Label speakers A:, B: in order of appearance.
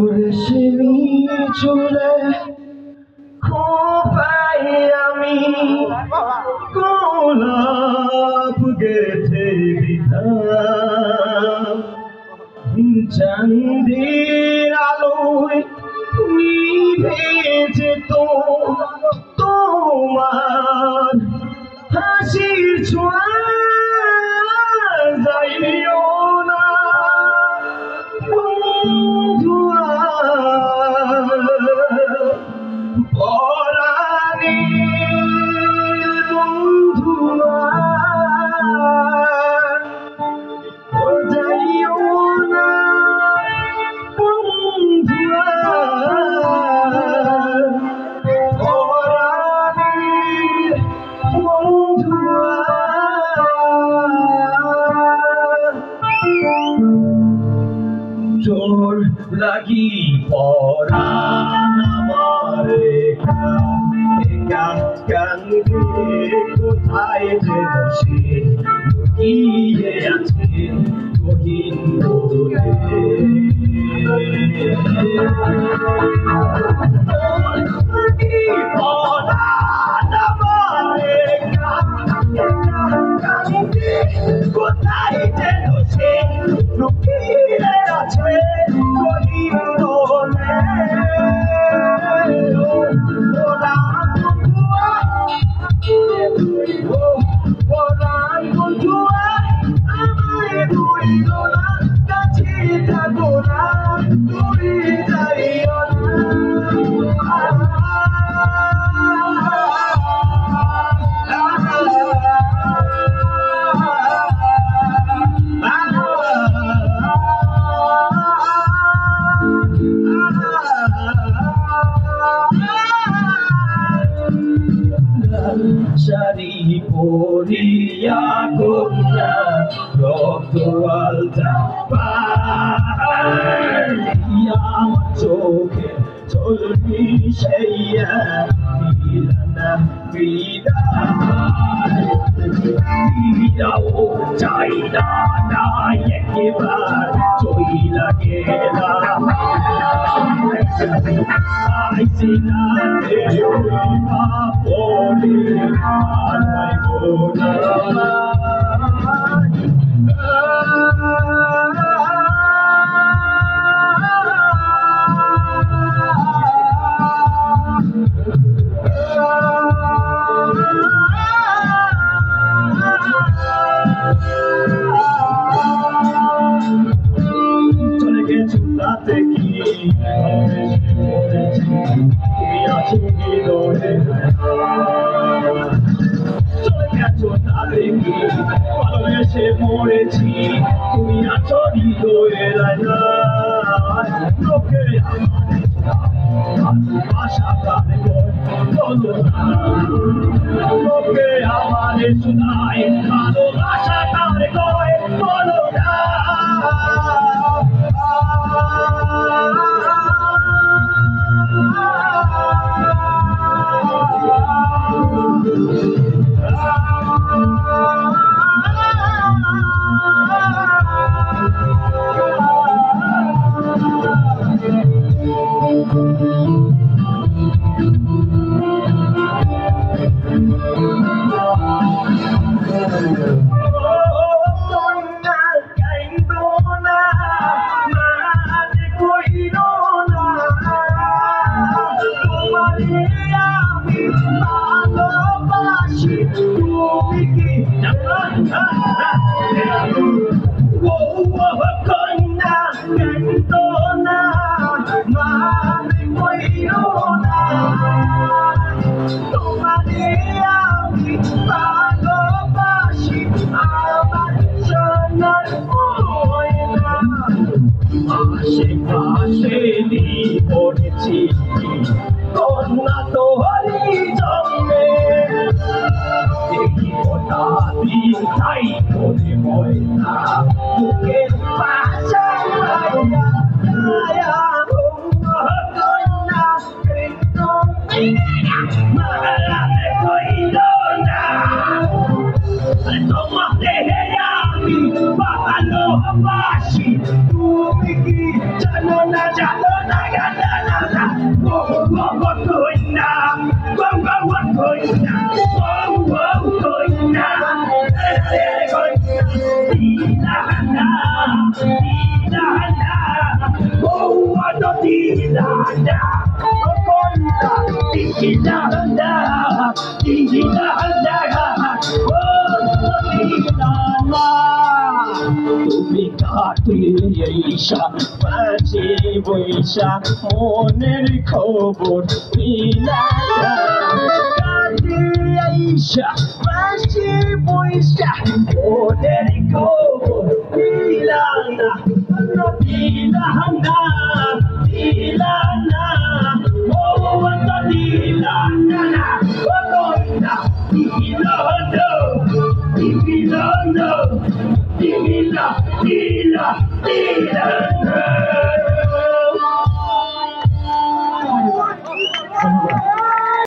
A: রেশমি চুলে খোপাই আমি গোলাপ গেথে দিতাম চাঁদের আলোয় নিভে যেত তোমার হাসির ছোঁয়া যাইও না বন্ধুয়া পরাণের বন্ধুয়া যাইও না বন্ধুয়া পরাণের বন্ধুয়া জোর লাগি পরাণ আমার একা একা কান্দে কোথায় যে বসে লুকিয়ে আছে গহীন দূরে পরাণ আমার একা একা কান্দে কোথায় যে বসে লুকিয়ে আছে গহীন দূরে পরাণ বন্ধুয়া আমায় ভুলিও না কাছে থাকো না দূরে যাইও শাড়ি পরিয়া কন্যা রক্ত আলতা আমার চোখে চলবি সেইয়া দিলানা বিদাও চাই না একেবার চইলা গেলাম আইসি না পড়ে আর চলে গেছো তাতে কি চলে গেছো তাতে কি ভালোবেসে মরেছি তুমি আছো হৃদয়ের লোকে ভাষা গানে বলো না লোকে আমারে শোনায় ভালোবাসা তার কয় বলো না কন্যা তো হরি জন্মে তাই করে ময়না বুকের পাশে কন্যা মারাতে কইল না তোমাকে আমি বাবালো ভালোবাসি তুমি কি জানো না জানো না গো গো গো কইনা গো গো গো কইনা গো গো কইনা dilana dilana oh what a dilana koina dilana dilana oh dilana তুমি কাটে আইসা বাজে বৈশা মনের খবর দিলানা কাটে আইসা বাজে বৈশা মনের খবর দিলানা দিলানা দিলানা ও দিলানা ও দিলানা দিলানা Dila, Dila, Dila,